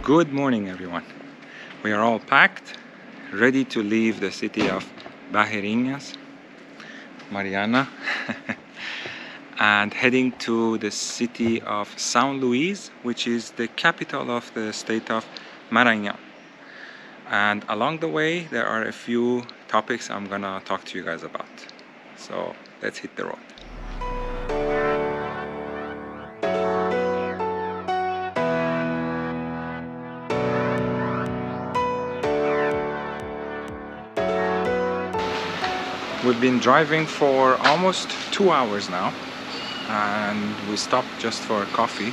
Good morning, everyone. We are all packed, ready to leave the city of Barreirinhas, Mariana, and heading to the city of São Luís, which is the capital of the state of Maranhão. And along the way, there are a few topics I'm gonna talk to you guys about. So let's hit the road. We've been driving for almost 2 hours now, and we stopped just for coffee.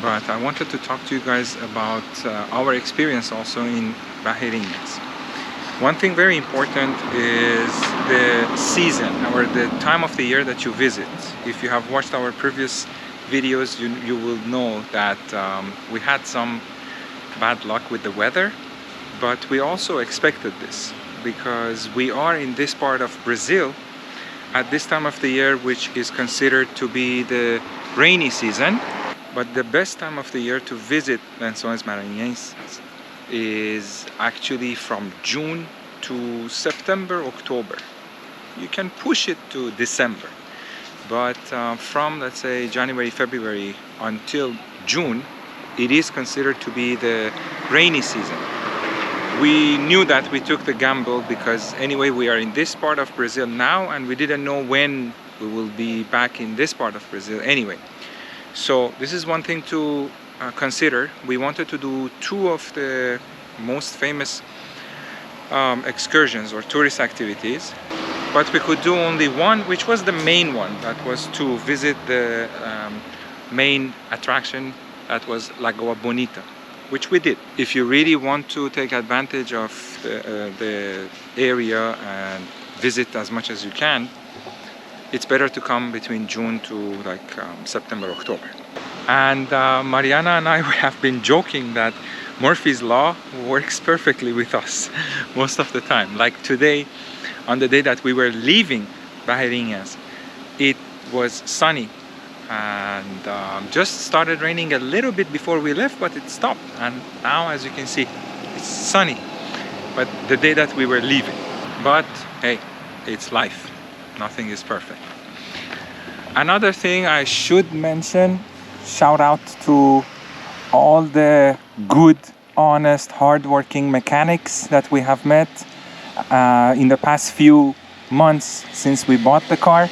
But I wanted to talk to you guys about our experience also in Barreirinhas. One thing very important is the season or the time of the year that you visit. If you have watched our previous videos, you will know that we had some bad luck with the weather, but we also expected this, because we are in this part of Brazil at this time of the year, which is considered to be the rainy season. But the best time of the year to visit Lençóis Maranhenses is actually from June to September, October. You can push it to December, but from, let's say, January, February until June, it is considered to be the rainy season. We knew that, we took the gamble, because anyway we are in this part of Brazil now, and we didn't know when we will be back in this part of Brazil anyway. So this is one thing to consider. We wanted to do two of the most famous excursions or tourist activities, but we could do only one, which was the main one. That was to visit the main attraction, that was Lagoa Bonita, which we did. If you really want to take advantage of the area and visit as much as you can, it's better to come between June to September, October. And Mariana and I have been joking that Murphy's Law works perfectly with us most of the time. Like today, on the day that we were leaving Barreirinhas, it was sunny, and just started raining a little bit before we left, but it stopped, and now, as you can see, it's sunny. But the day that we were leaving, but hey, it's life, nothing is perfect. Another thing I should mention, shout out to all the good, honest, hardworking mechanics that we have met in the past few months since we bought the car.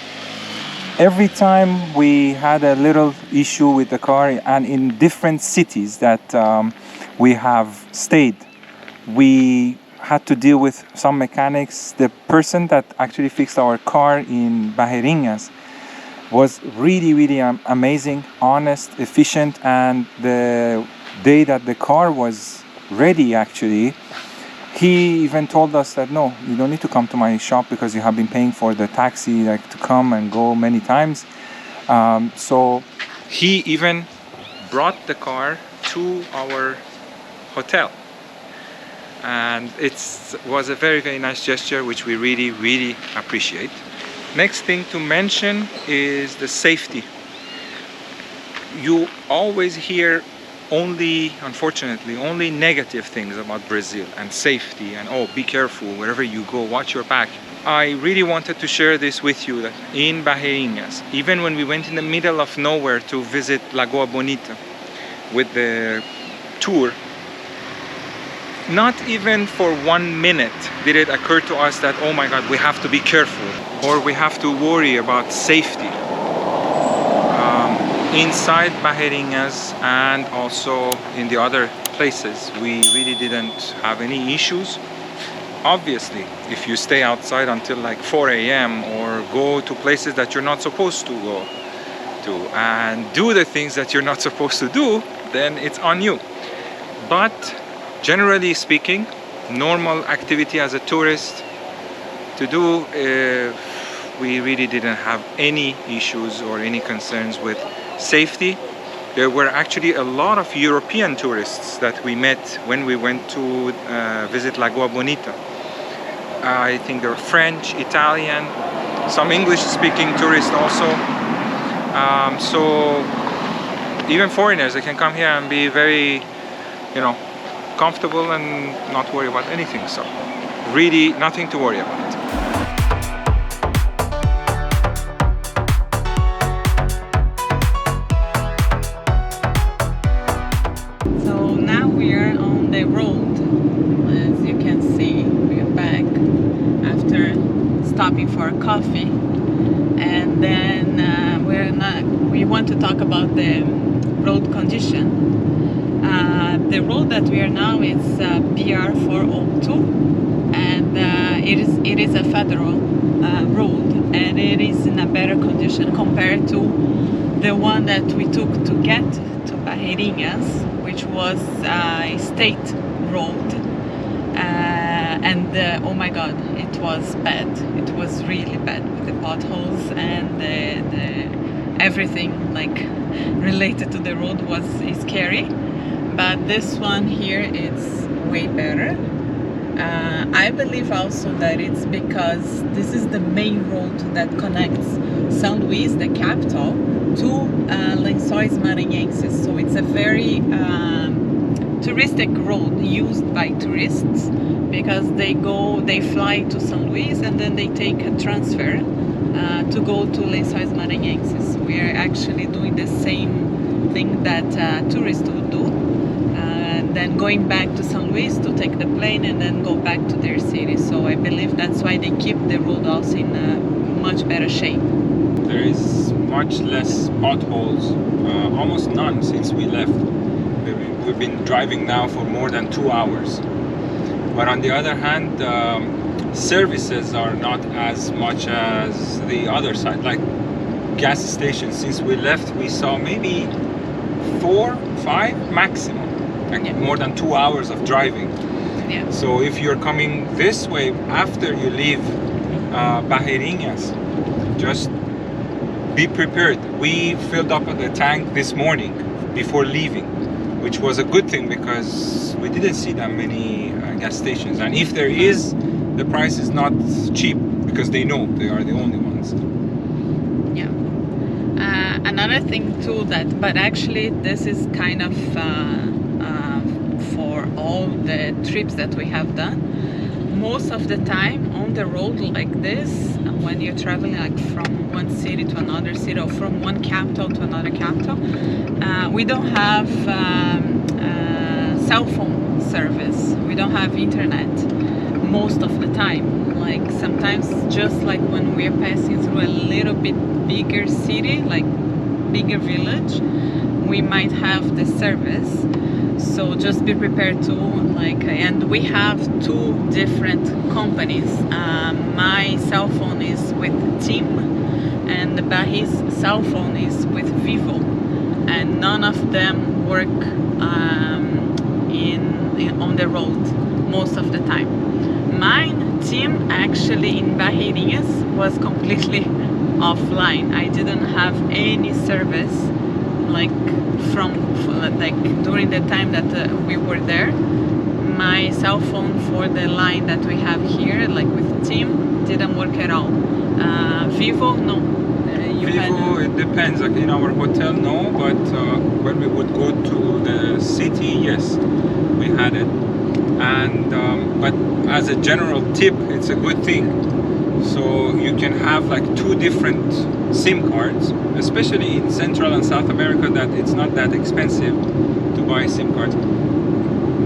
Every time we had a little issue with the car, and in different cities that we have stayed, we had to deal with some mechanics. The person that actually fixed our car in Barreirinhas was really amazing, honest, efficient, and the day that the car was ready, actually, he even told us that no, you don't need to come to my shop because you have been paying for the taxi to come and go many times. So he even brought the car to our hotel, and it was a very nice gesture, which we really appreciate. Next thing to mention is the safety. You always hear unfortunately, only negative things about Brazil and safety, and oh, be careful wherever you go, watch your back. I really wanted to share this with you, that in Barreirinhas, even when we went in the middle of nowhere to visit Lagoa Bonita with the tour, not even for 1 minute did it occur to us that, oh my God, we have to be careful, or we have to worry about safety. Inside Barreirinhas and also in the other places, we really didn't have any issues. Obviously, if you stay outside until like 4 a.m. or go to places that you're not supposed to go to and do the things that you're not supposed to do, then it's on you. But generally speaking, normal activity as a tourist to do, we really didn't have any issues or any concerns with safety. There were actually a lot of European tourists that we met when we went to visit Lagoa Bonita. I think there were French, Italian, some English-speaking tourists also. So even foreigners, they can come here and be very you know, comfortable and not worry about anything. So really nothing to worry about. So now we are on the road. As you can see, we are back after stopping for coffee, and then we want to talk about the road condition. The road that we are now is BR 402, and it is a federal road, and it is in a better condition compared to the one that we took to get to Barreirinhas, which was a state road. And oh my god, it was bad. It was really bad with the potholes and the everything like related to the road was scary. But this one here is way better. I believe also that it's because this is the main road that connects São Luís, the capital, to Lençóis Maranhenses. So it's a very touristic road used by tourists because they fly to São Luís and then they take a transfer to go to Lençóis Maranhenses. We are actually doing the same thing that tourists would do, then going back to São Luís to take the plane and then go back to their city. So I believe that's why they keep the road also in much better shape. There is much less potholes, almost none since we left. We've been driving now for more than 2 hours. But on the other hand, services are not as much as the other side. Like gas stations, since we left, we saw maybe 4, 5 maximum. Like more than 2 hours of driving. Yeah. So if you're coming this way after you leave Barreirinhas, just be prepared. We filled up the tank this morning before leaving, which was a good thing because we didn't see that many gas stations, and if there is, the price is not cheap because they know they are the only ones. Yeah. Another thing too but actually this is kind of for all the trips that we have done, most of the time on the road like this, when you're traveling like from one city to another city or from one capital to another capital, we don't have cell phone service, we don't have internet most of the time. Like sometimes just like when we're passing through a little bit bigger city, like bigger village, we might have the service. So just be prepared to and we have 2 different companies. My cell phone is with TIM and Bahis cell phone is with Vivo, and none of them work on the road most of the time. Mine, TIM, actually in Barreirinhas was completely offline. I didn't have any service during the time that we were there. My cell phone for the line that we have here, like with TIM, didn't work at all. Vivo, no. Vivo, it depends. Like in our hotel, no, but when we would go to the city, yes, we had it. And but as a general tip, it's a good thing. So you can have like 2 different SIM cards, especially in Central and South America, that it's not that expensive to buy SIM cards.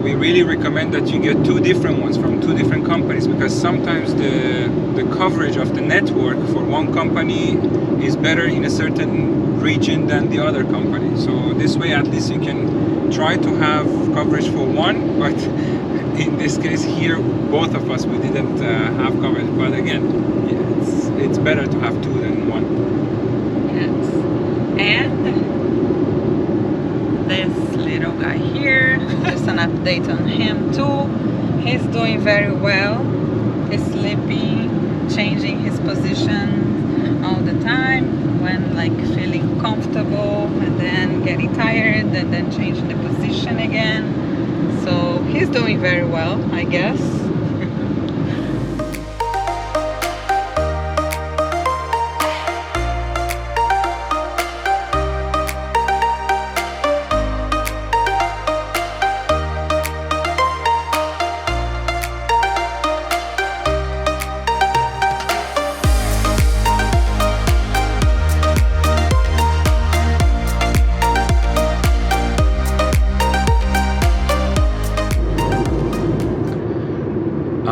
We really recommend that you get 2 different ones from 2 different companies, because sometimes the coverage of the network for one company is better in a certain region than the other company. So this way at least you can try to have coverage for one, but in this case here, both of us, we didn't have coverage. But again, it's better to have 2 than 1. Yes. And this little guy here, just an update on him too. He's doing very well. He's sleeping, changing his position all the time when feeling comfortable, and then getting tired and then changing the position again. So he's doing very well, I guess.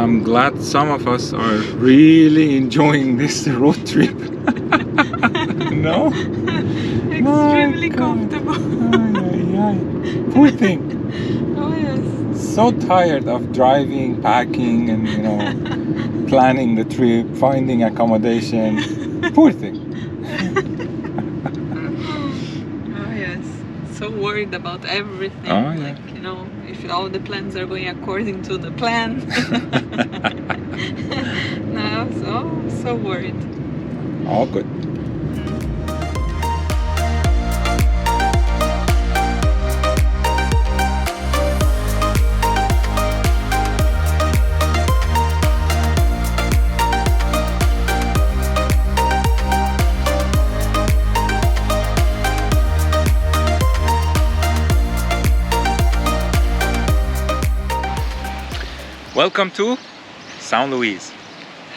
I'm glad some of us are really enjoying this road trip. No? Extremely comfortable. Ay, ay, ay. Poor thing. Oh yes. So tired of driving, packing, and planning the trip, finding accommodation. Poor thing. Oh yes. So worried about everything. Oh, yeah. Like, if all the plans are going according to the plan. No, so worried. All good. Welcome to São Luís.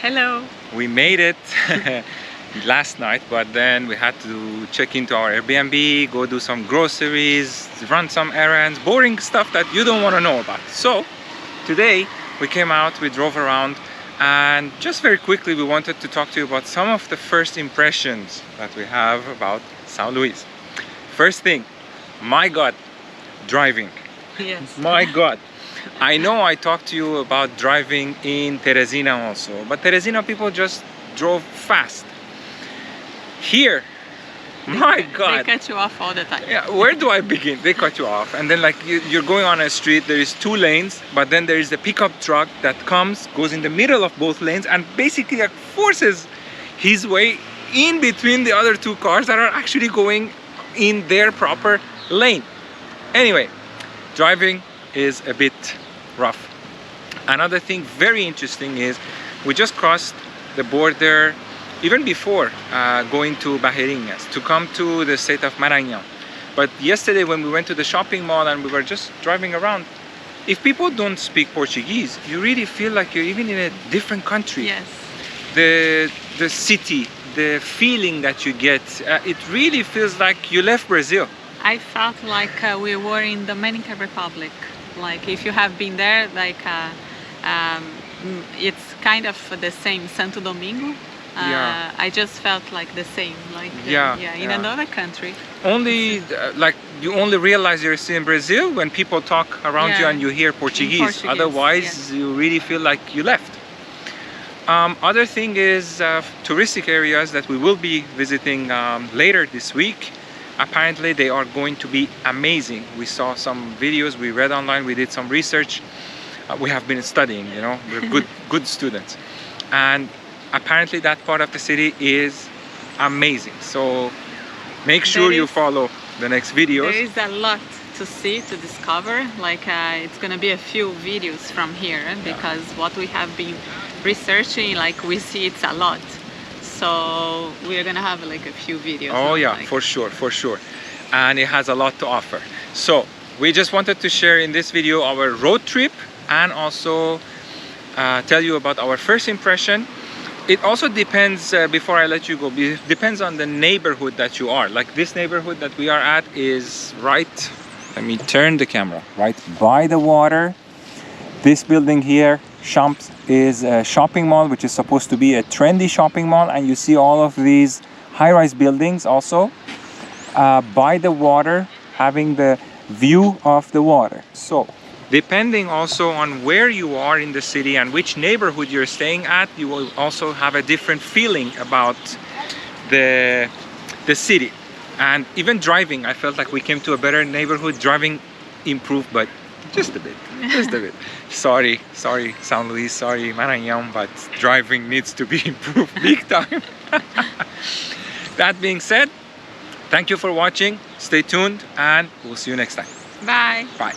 Hello. We made it last night, but then we had to check into our Airbnb, go do some groceries, run some errands, boring stuff that you don't want to know about. So today we came out, we drove around, and just very quickly we wanted to talk to you about some of the first impressions that we have about São Luís. First thing, my God, driving. Yes. My God. I know I talked to you about driving in Teresina also, but Teresina people just drove fast. Here, my God. They cut you off all the time. Yeah, where do I begin? They cut you off, and then like you're going on a street, there is 2 lanes, but then there is a pickup truck that goes in the middle of both lanes and basically like forces his way in between the other 2 cars that are actually going in their proper lane. Anyway, driving is a bit rough. Another thing very interesting is we just crossed the border even before going to Barreirinhas to come to the state of Maranhão. But yesterday when we went to the shopping mall and we were just driving around, if people don't speak Portuguese, you really feel like you're even in a different country. Yes. The city, the feeling that you get, it really feels like you left Brazil. I felt like we were in Dominican Republic. Like if you have been there, like it's kind of the same. Santo Domingo. Yeah. I just felt like the same, like in another country. Only like you only realize you're still in Brazil when people talk around you and you hear Portuguese. Otherwise, you really feel like you left. Other thing is touristic areas that we will be visiting later this week. Apparently they are going to be amazing. We saw some videos, we read online, we did some research. We have been studying, we're good students. And apparently that part of the city is amazing. So make sure you follow the next videos. There is a lot to see, to discover. Like it's gonna be a few videos from here because what we have been researching, like we see it's a lot. So we're gonna have like a few videos. Oh yeah, for sure. And it has a lot to offer. So we just wanted to share in this video our road trip and also tell you about our first impression. It also depends, before I let you go, it depends on the neighborhood that you are. Like this neighborhood that we are at is right, let me turn the camera, right by the water. This building here, Champs, is a shopping mall, which is supposed to be a trendy shopping mall. And you see all of these high-rise buildings also by the water, having the view of the water. So depending also on where you are in the city and which neighborhood you're staying at, you will also have a different feeling about the city. And even driving, I felt like we came to a better neighborhood. Driving improved, but just a bit. Sorry São Luís, sorry Maranhão, but driving needs to be improved big time. That being said, thank you for watching, stay tuned, and we'll see you next time. Bye. Bye.